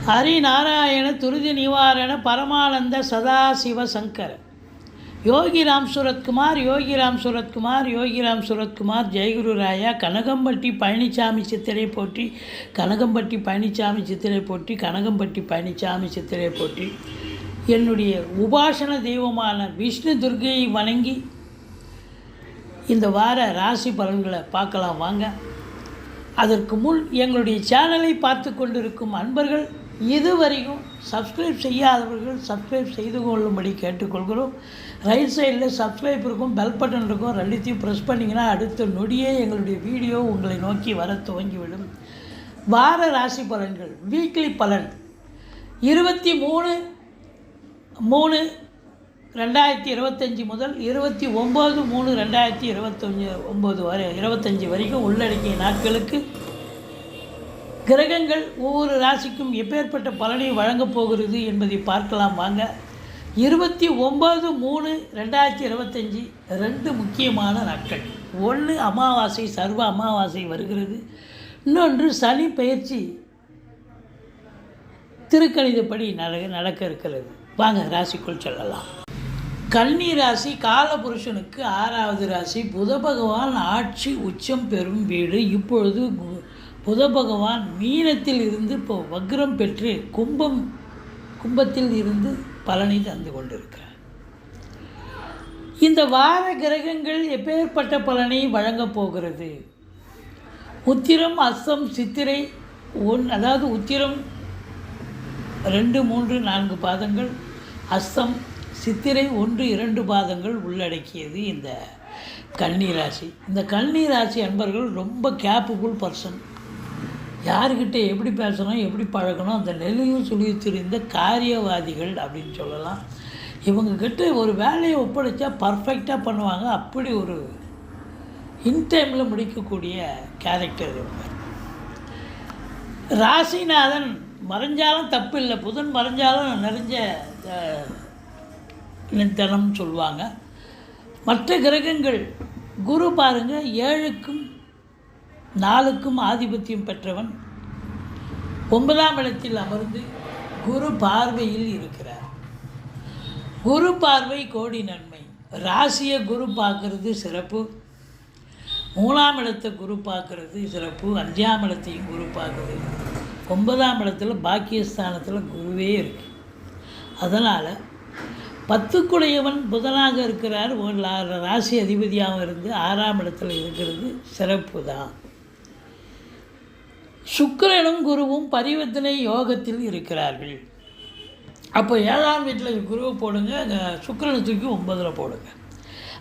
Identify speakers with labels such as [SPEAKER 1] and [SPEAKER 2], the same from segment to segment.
[SPEAKER 1] ஹரிநாராயண துரிதி நிவாரண பரமானந்த சதாசிவ சங்கர யோகிராம் சுரத்குமார் யோகிராம் சுரத்குமார் யோகிராம் சுரத்குமார் ஜெயகுரு ராயா கனகம்பட்டி பழனிசாமி சித்திரை போற்றி கனகம்பட்டி பழனிசாமி சித்திரை போற்றி கனகம்பட்டி பழனிசாமி சித்திரை போற்றி. என்னுடைய உபாசன தெய்வமான விஷ்ணு துர்கையை வணங்கி இந்த வார ராசி பலன்களை பார்க்கலாம் வாங்க. அதற்கு முன் எங்களுடைய சேனலை பார்த்து கொண்டிருக்கும் அன்பர்கள் இதுவரைக்கும் சப்ஸ்கிரைப் செய்யாதவர்கள் சப்ஸ்கிரைப் செய்து கொள்ளும்படி கேட்டுக்கொள்கிறோம். ரைட் சைடில் சப்ஸ்கிரைப் இருக்கும், பெல் பட்டன் இருக்கும், ரெண்டுத்தையும் ப்ரெஸ் பண்ணிங்கன்னா அடுத்த நொடியே எங்களுடைய வீடியோ உங்களை நோக்கி வர துவங்கிவிடும். வார ராசி பலன்கள் வீக்லி பலன் 23/3/2025 முதல் 29/3/2025 வரைக்கும் உள்ளடக்கிய நாட்களுக்கு கிரகங்கள் ஒவ்வொரு ராசிக்கும் எப்பேற்பட்ட பலனை வழங்கப் போகிறது என்பதை பார்க்கலாம் வாங்க. 29/3/2025 2 முக்கியமான நாட்கள். ஒன்று அமாவாசை, சர்வ அமாவாசை வருகிறது. இன்னொன்று சனி பெயர்ச்சி திருக்கணிதப்படி நடக்க இருக்கிறது. வாங்க ராசிக்குள் செல்லலாம். கன்னி ராசி காலபுருஷனுக்கு 6வது ராசி. புத பகவான் ஆட்சி உச்சம் பெறும் வீடு. இப்பொழுது புத பகவான் மீனத்தில் இருந்து இப்போ வக்ரம் பெற்று கும்பத்தில் இருந்து பலனை தந்து கொண்டிருக்கிறார். இந்த வார கிரகங்கள் எப்பேற்பட்ட பலனை வழங்கப் போகிறது? உத்திரம் அஸ்தம் சித்திரை அதாவது உத்திரம் 2, 3, 4 பாதங்கள், அஸ்தம் சித்திரை 1, 2 பாதங்கள் உள்ளடக்கியது இந்த கன்னி ராசி. இந்த கன்னி ராசி அன்பர்கள் ரொம்ப கேப்பபுள் பர்சன். யார்கிட்ட எப்படி பேசணும், எப்படி பழகணும், அந்த நிலையும் சொல்லி தெரிந்த காரியவாதிகள் அப்படின்னு சொல்லலாம். இவங்கக்கிட்ட ஒரு வேலையை ஒப்படைச்சா பர்ஃபெக்டாக பண்ணுவாங்க. அப்படி ஒரு இன்டைமில் முடிக்கக்கூடிய கேரக்டர் இவங்க. ராசிநாதன் மறைஞ்சாலும் தப்பு இல்லை, புதன் மறைஞ்சாலும் நிறைஞ்ச தனம் சொல்லுவாங்க. மற்ற கிரகங்கள் குரு பாருங்கள் 7க்கும் 4க்கும் ஆதிபத்தியம் பெற்றவன் 9ஆம் இடத்தில் அமர்ந்து குரு பார்வையில் இருக்கிறார். குரு பார்வை கோடி நன்மை. ராசியை குரு பார்க்கறது சிறப்பு, 3ஆம் இடத்தை குரு பார்க்கறது சிறப்பு, 5ஆம் இடத்தையும் குரு பார்க்குறது, 9ஆம் இடத்துல பாக்கியஸ்தானத்தில் குருவே இருக்குது. அதனால் 10க்குடையவன் புதனாக இருக்கிறார். ராசி அதிபதியாகவும் இருந்து 6ஆம் இடத்துல இருக்கிறது சிறப்பு தான். சுக்கிரனும் குருவும் பரிவர்த்தனை யோகத்தில் இருக்கிறார்கள். அப்போ 7ஆம் வீட்டில் குருவை போடுங்க, சுக்கிரனை தூக்கி 9ல் போடுங்க.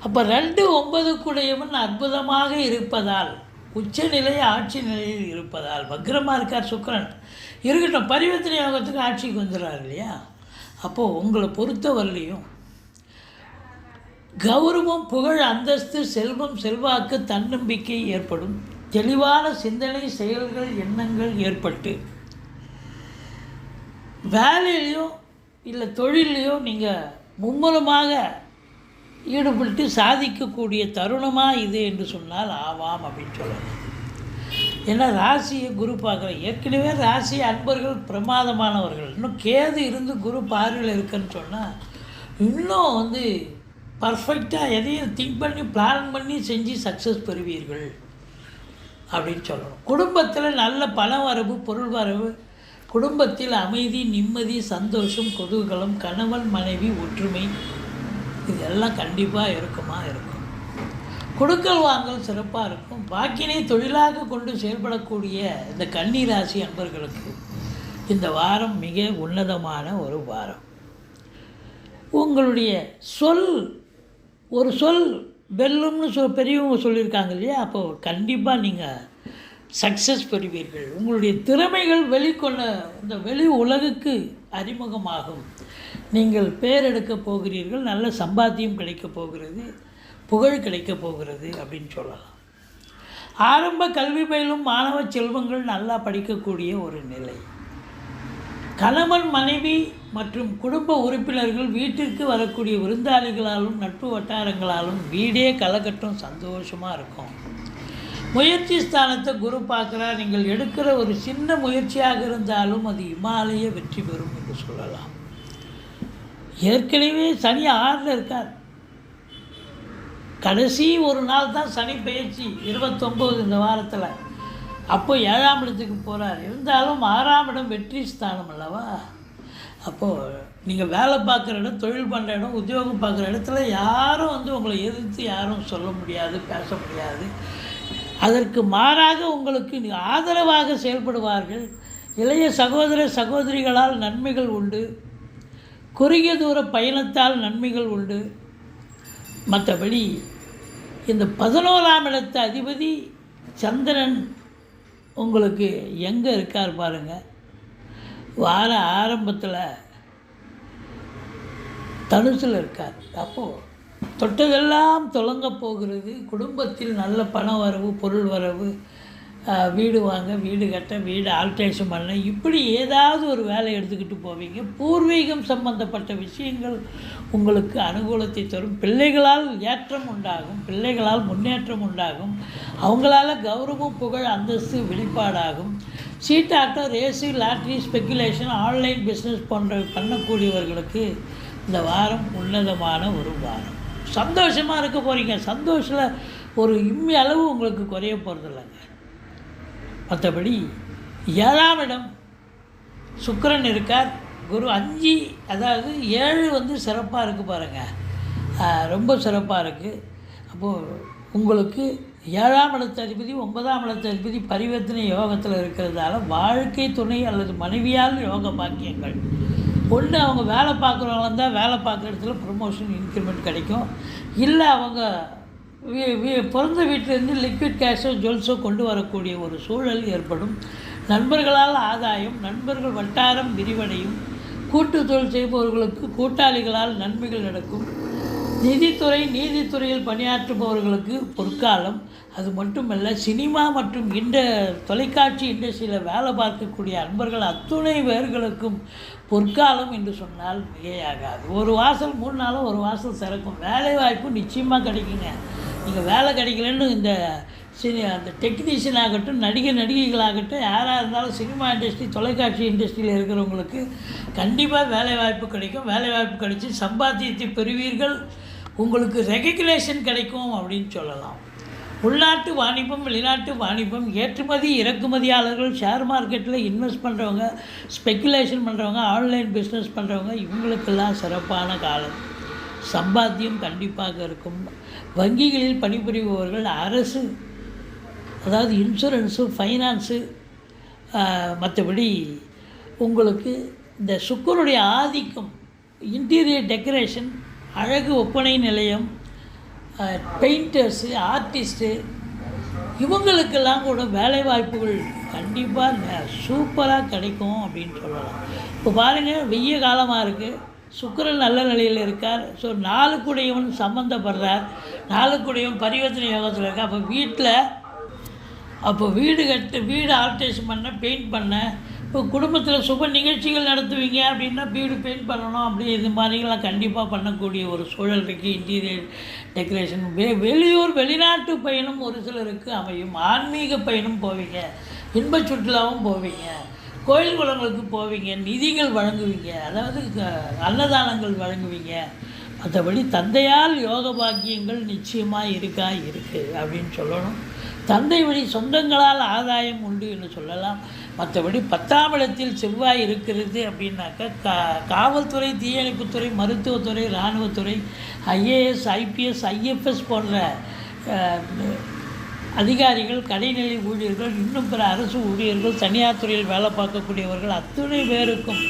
[SPEAKER 1] அப்போ 2 9க்குடையவன் அற்புதமாக இருப்பதால், உச்சநிலை ஆட்சி நிலையில் இருப்பதால், வக்ரமாக இருக்கார் சுக்கிரன் இருக்கட்டும், பரிவர்த்தனை யோகத்துக்கு ஆட்சிக்கு வந்துடுறார் இல்லையா. அப்போது உங்களை பொறுத்தவரையிலையும் கௌரவம், புகழ், அந்தஸ்து, செல்வம், செல்வாக்கு, தன்னம்பிக்கை ஏற்படும். தெளிவான சிந்தனை, செயல்கள், எண்ணங்கள் ஏற்பட்டு வேலையிலையோ இல்லை தொழிலையோ நீங்கள் மும்முரமாக ஈடுபட்டு சாதிக்கக்கூடிய தருணமாக இது என்று சொன்னால் ஆவாம் அப்படின்னு சொல்லலாம். ஏன்னா ராசியை குரு பார்க்குற, ஏற்கனவே ராசி அன்பர்கள் பிரமாதமானவர்கள். இன்னும் கேது இருந்து குரு பார்வையில் இருக்குன்னு சொன்னால் இன்னும் பர்ஃபெக்டாக எதையும் திங்க் பண்ணி பிளான் பண்ணி செஞ்சு சக்ஸஸ் பெறுவீர்கள் அப்படின்னு சொல்லணும். குடும்பத்தில் நல்ல பண வரவு, பொருள் வரவு, குடும்பத்தில் அமைதி, நிம்மதி, சந்தோஷம், குதூகலம், கணவன் மனைவி ஒற்றுமை, இதெல்லாம் கண்டிப்பாக இருக்கும். கொடுக்கல் வாங்கல் சிறப்பாக இருக்கும். வாக்கினை தொழிலாக கொண்டு செயல்படக்கூடிய இந்த கன்னி ராசி அன்பர்களுக்கு இந்த வாரம் மிக உன்னதமான ஒரு வாரம். உங்களுடைய ஒரு சொல் வெல்லும்னு பெரியவங்க சொல்லியிருக்காங்க இல்லையா. அப்போது கண்டிப்பாக நீங்கள் சக்ஸஸ் பெறுவீர்கள். உங்களுடைய திறமைகள் இந்த வெளி உலகுக்கு அறிமுகமாகும். நீங்கள் பேர் எடுக்கப் போகிறீர்கள். நல்ல சம்பாத்தியம் கிடைக்கப் போகிறது, புகழ் கிடைக்கப் போகிறது அப்படின்னு சொல்லலாம். ஆரம்ப கல்வி பயிலும் மாணவ செல்வங்கள் நல்லா படிக்கக்கூடிய ஒரு நிலை. கணவன் மனைவி மற்றும் குடும்ப உறுப்பினர்கள், வீட்டிற்கு வரக்கூடிய விருந்தாளிகளாலும் நட்பு வட்டாரங்களாலும் வீடே கலக்கட்டும், சந்தோஷமாக இருக்கும். முயற்சி ஸ்தானத்தை குரு பார்க்குறார். நீங்கள் எடுக்கிற ஒரு சின்ன முயற்சியாக இருந்தாலும் அது இமாலய வெற்றி பெறும் என்று சொல்லலாம். ஏற்கனவே சனி 6ல் இருக்கார். கடைசி ஒரு நாள் தான் சனி பயிற்சி 29 இந்த வாரத்தில். அப்போ 7ஆம் இடத்துக்கு போகிறார். இருந்தாலும் 6ஆம் இடம் வெற்றி ஸ்தானம் அல்லவா. அப்போது நீங்கள் வேலை பார்க்குற இடம், தொழில் பண்ணுற இடம், உத்தியோகம் பார்க்குற இடத்துல யாரும் உங்களை எதிர்த்து யாரும் சொல்ல முடியாது, பேச முடியாது. அதற்கு மாறாக உங்களுக்கு ஆதரவாக செயல்படுவார்கள். இளைய சகோதர சகோதரிகளால் நன்மைகள் உண்டு. குறுகிய தூர பயணத்தால் நன்மைகள் உண்டு. மற்றபடி இந்த 11ஆம் இடத்து அதிபதி சந்திரன் உங்களுக்கு எங்கே இருக்கார் பாருங்கள். வார ஆரம்பத்தில் தனுசில் இருக்கார். அப்போது தொட்டதெல்லாம் தொடங்க போகிறது. குடும்பத்தில் நல்ல பண வரவு, பொருள் வரவு, வீடு வாங்க, வீடு கட்ட, வீடு ஆல்ட்ரேஷன் பண்ண, இப்படி ஏதாவது ஒரு வேலை எடுத்துக்கிட்டு போவீங்க. பூர்வீகம் சம்பந்தப்பட்ட விஷயங்கள் உங்களுக்கு அனுகூலத்தை தரும். பிள்ளைகளால் ஏற்றம் உண்டாகும், பிள்ளைகளால் முன்னேற்றம் உண்டாகும். அவங்களால கௌரவம், புகழ், அந்தஸ்து வெளிப்பாடாகும். சீட்டாட்டம், race, lottery, speculation, online business போன்ற பண்ணக்கூடியவர்களுக்கு இந்த வாரம் உன்னதமான ஒரு வாரம். சந்தோஷமாக இருக்க போகிறீங்க. சந்தோஷத்தில் ஒரு இம்மி அளவு உங்களுக்கு குறைய போகிறதில்லைங்க. மற்றபடி 7ஆம் இடம் சுக்கிரன் இருக்கார். குரு 5, அதாவது 7 சிறப்பாக இருக்குது பாருங்கள், ரொம்ப சிறப்பாக இருக்குது. அப்போது உங்களுக்கு 7ஆம் இடத்து அதிபதி 9ஆம் இடத்து அதிபதி பரிவர்த்தனை யோகத்தில் இருக்கிறதால வாழ்க்கை துணை அல்லது மனைவியால் யோக பாக்கியங்கள் ஒன்று. அவங்க வேலை பார்க்குறவங்க இருந்தால் வேலை பார்க்குற இடத்துல ப்ரொமோஷன், இன்க்ரிமெண்ட் கிடைக்கும். இல்லை அவங்க பிறந்த வீட்டிலேருந்து லிக்விட் கேஷோ ஜுவல்ஸோ கொண்டு வரக்கூடிய ஒரு சூழல் ஏற்படும். நண்பர்களால் ஆதாயம், நண்பர்கள் வட்டாரம் விரிவடையும். கூட்டு தொழில் செய்பவர்களுக்கு கூட்டாளிகளால் நன்மைகள் நடக்கும். நிதித்துறை, நீதித்துறையில் பணியாற்றுபவர்களுக்கு பொற்காலம். அது மட்டுமல்ல, சினிமா மற்றும் இந்த தொலைக்காட்சி இண்டஸ்ட்ரியில் வேலை பார்க்கக்கூடிய அன்பர்கள் அத்துணை பேர்களுக்கும் பொற்காலம் என்று சொன்னால் மிகையாகாது. ஒரு வாசல் 3 நாளும் ஒரு வாசல் திறக்கும். வேலை வாய்ப்பு நிச்சயமாக கிடைக்குங்க. நீங்கள் வேலை கிடைக்கலன்னு இந்த அந்த டெக்னீஷியன் ஆகட்டும், நடிகைகளாகட்டும், யாராக இருந்தாலும் சினிமா இண்டஸ்ட்ரி, தொலைக்காட்சி இண்டஸ்ட்ரியில் இருக்கிறவங்களுக்கு கண்டிப்பாக வேலைவாய்ப்பு கிடைக்கும். வேலைவாய்ப்பு கிடைச்சி சம்பாத்தியத்தை பெறுவீர்கள். உங்களுக்கு ரெகக்னேஷன் கிடைக்கும் அப்படின்னு சொல்லலாம். உள்நாட்டு வாணிபம், வெளிநாட்டு வாணிபம், ஏற்றுமதி இறக்குமதியாளர்கள், ஷேர் மார்க்கெட்டில் இன்வெஸ்ட் பண்ணுறவங்க, ஸ்பெக்குலேஷன் பண்ணுறவங்க, ஆன்லைன் பிஸ்னஸ் பண்ணுறவங்க, இவங்களுக்கெல்லாம் சிறப்பான காலம். சம்பாத்தியம் கண்டிப்பாக இருக்கும். வங்கிகளில் பணிபுரிபவர்கள், அரசு, அதாவது இன்சூரன்ஸு, ஃபைனான்ஸு, மற்றபடி உங்களுக்கு இந்த சுக்கிரனுடைய ஆதிக்கம், இன்டீரியர் டெக்கரேஷன், அழகு ஒப்பனை நிலையம், பெயிண்டர்ஸு, ஆர்டிஸ்ட்டு, இவங்களுக்கெல்லாம் கூட வேலைவாய்ப்புகள் கண்டிப்பாக சூப்பராக கிடைக்கும் அப்படின்னு சொல்லலாம். இப்போ பாருங்கள், வெய்ய காலமாக இருக்குது. சுக்கிரன் நல்ல நிலையில் இருக்கார். ஸோ 4 கூடையவன் சம்மந்தப்படுறார். 4 கூடையவன் பரிவர்த்தனை யோகத்தில் இருக்கார். அப்போ வீடு கட்டு, வீடு ஆல்ட்ரேஷன் பண்ண, பெயிண்ட் பண்ண, இப்போ குடும்பத்தில் சுப நிகழ்ச்சிகள் நடத்துவீங்க அப்படின்னா வீடு பெயிண்ட் பண்ணணும், அப்படி இது மாதிரிலாம் கண்டிப்பாக பண்ணக்கூடிய ஒரு சூழல் இருக்குது. இன்டீரியர் டெக்கரேஷன், வெளியூர் வெளிநாட்டு பயணம் ஒரு சிலருக்கு அமையும். ஆன்மீக பயணம் போவீங்க, இன்ப சுற்றுலாவும் போவீங்க, கோயில் குளங்களுக்கு போவீங்க, நிதிகள் வழங்குவீங்க, அதாவது அன்னதானங்கள் வழங்குவீங்க. மற்றபடி தந்தையால் யோக பாக்கியங்கள் நிச்சயமாக இருக்குது அப்படின்னு சொல்லணும். தந்தை வழி சொந்தங்களால் ஆதாயம் உண்டு என்று சொல்லலாம். மற்றபடி 10ஆம் இடத்தில் செவ்வாய் இருக்கிறது அப்படின்னாக்கா காவல்துறை, தீயணைப்புத்துறை, மருத்துவத்துறை, இராணுவத்துறை, ஐஏஎஸ், ஐபிஎஸ், ஐஎஃப்எஸ் போன்ற அதிகாரிகள், கடைநிலை ஊழியர்கள், இன்னும் பிற அரசு ஊழியர்கள், தனியார் துறையில் வேலை பார்க்கக்கூடியவர்கள் அத்துணை பேருக்கும்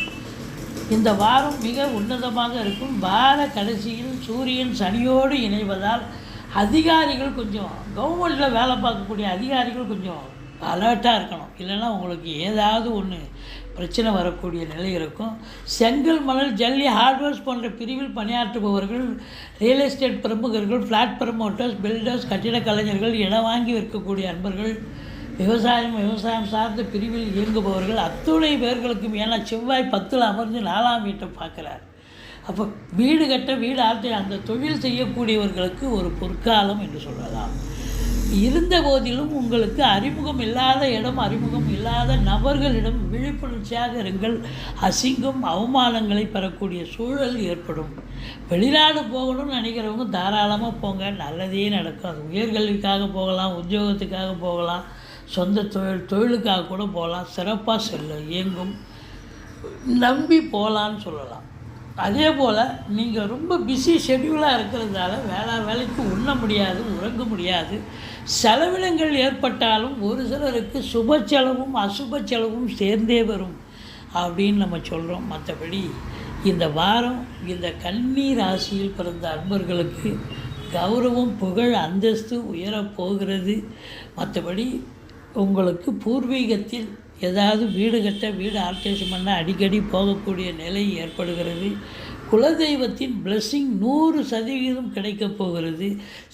[SPEAKER 1] இந்த வாரம் மிக உன்னதமாக இருக்கும். வார கடைசியில் சூரியன் சனியோடு இணைவதால் அதிகாரிகள் கொஞ்சம், கவர்மெண்ட்டில் வேலை பார்க்கக்கூடிய அதிகாரிகள் கொஞ்சம் அலர்ட்டாக இருக்கணும். இல்லைன்னா உங்களுக்கு ஏதாவது ஒன்று பிரச்சனை வரக்கூடிய நிலை இருக்கும். செங்கல், மணல், ஜல்லி, ஹார்ட்வேர்ஸ் போன்ற பிரிவில் பணியாற்றுபவர்கள், ரியல் எஸ்டேட் பிரமுகர்கள், ஃப்ளாட் ப்ரமோட்டர்ஸ், பில்டர்ஸ், கட்டிடக் கலைஞர்கள், இடம் வாங்கி விற்கக்கூடிய அன்பர்கள், விவசாயம் சார்ந்த பிரிவில் இயங்குபவர்கள் அத்துணை பேர்களுக்கும். ஏன்னா செவ்வாய் 10ல் அமர்ந்து 4ஆம் வீட்டை பார்க்குறார். அப்போ வீடு கட்ட, வீடு ஆற்ற, அந்த தொழில் செய்யக்கூடியவர்களுக்கு ஒரு பொற்காலம் என்று சொல்லலாம். இருந்த போதிலும் உங்களுக்கு அறிமுகம் இல்லாத இடம், அறிமுகம் இல்லாத நபர்களிடம் விழிப்புணர்ச்சியாக இருங்கள். அசிங்கம், அவமானங்களை பெறக்கூடிய சூழல் ஏற்படும். வெளிநாடு போகணும்னு நினைக்கிறவங்க தாராளமாக போங்க, நல்லதே நடக்கும். அது உயர்கல்விக்காக போகலாம், உத்தியோகத்துக்காக போகலாம், சொந்த தொழிலுக்காக கூட போகலாம். சிறப்பாக இயங்கும், நம்பி போகலான்னு சொல்லலாம். அதே போல் நீங்கள் ரொம்ப பிஸி ஷெட்யூலாக இருக்கிறதால வேலைக்கு உண்ண முடியாது, உறங்க முடியாது. செலவினங்கள் ஏற்பட்டாலும் ஒரு சிலருக்கு சுப செலவும் அசுப செலவும் சேர்ந்தே வரும் அப்படின்னு நம்ம சொல்கிறோம். மற்றபடி இந்த வாரம் இந்த கன்னி ராசியில் பிறந்த அன்பர்களுக்கு கௌரவம், புகழ், அந்தஸ்து உயரப்போகிறது. மற்றபடி உங்களுக்கு பூர்வீகத்தில் ஏதாவது வீடு கட்ட, வீடு ஆல்ட்ரேஷன் பண்ண அடிக்கடி போகக்கூடிய நிலை ஏற்படுகிறது. குலதெய்வத்தின் பிளெஸ்ஸிங் 100% கிடைக்கப் போகிறது.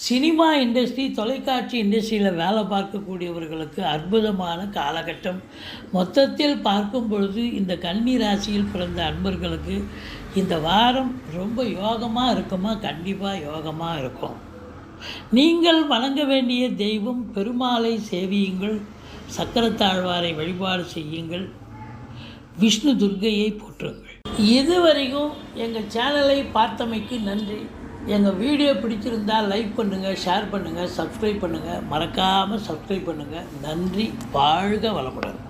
[SPEAKER 1] சினிமா இண்டஸ்ட்ரி, தொலைக்காட்சி இண்டஸ்ட்ரியில் வேலை பார்க்கக்கூடியவர்களுக்கு அற்புதமான காலகட்டம். மொத்தத்தில் பார்க்கும் பொழுது இந்த கன்னி ராசியில் பிறந்த அன்பர்களுக்கு இந்த வாரம் ரொம்ப யோகமாக இருக்குமா? கண்டிப்பாக யோகமாக இருக்கும். நீங்கள் வணங்க வேண்டிய தெய்வம் பெருமாளை சேவியுங்கள், சக்கரத்தாழ்வாரை வழிபாடு செய்யுங்கள், விஷ்ணு துர்க்கையை போற்றுங்கள். இதுவரைக்கும் எங்கள் சேனலை பார்த்தமைக்கு நன்றி. எங்கள் வீடியோ பிடிச்சிருந்தால் லைக் பண்ணுங்கள், ஷேர் பண்ணுங்கள், சப்ஸ்கிரைப் பண்ணுங்கள். மறக்காமல் சப்ஸ்கிரைப் பண்ணுங்கள். நன்றி. வாழ்க வளமுடன்.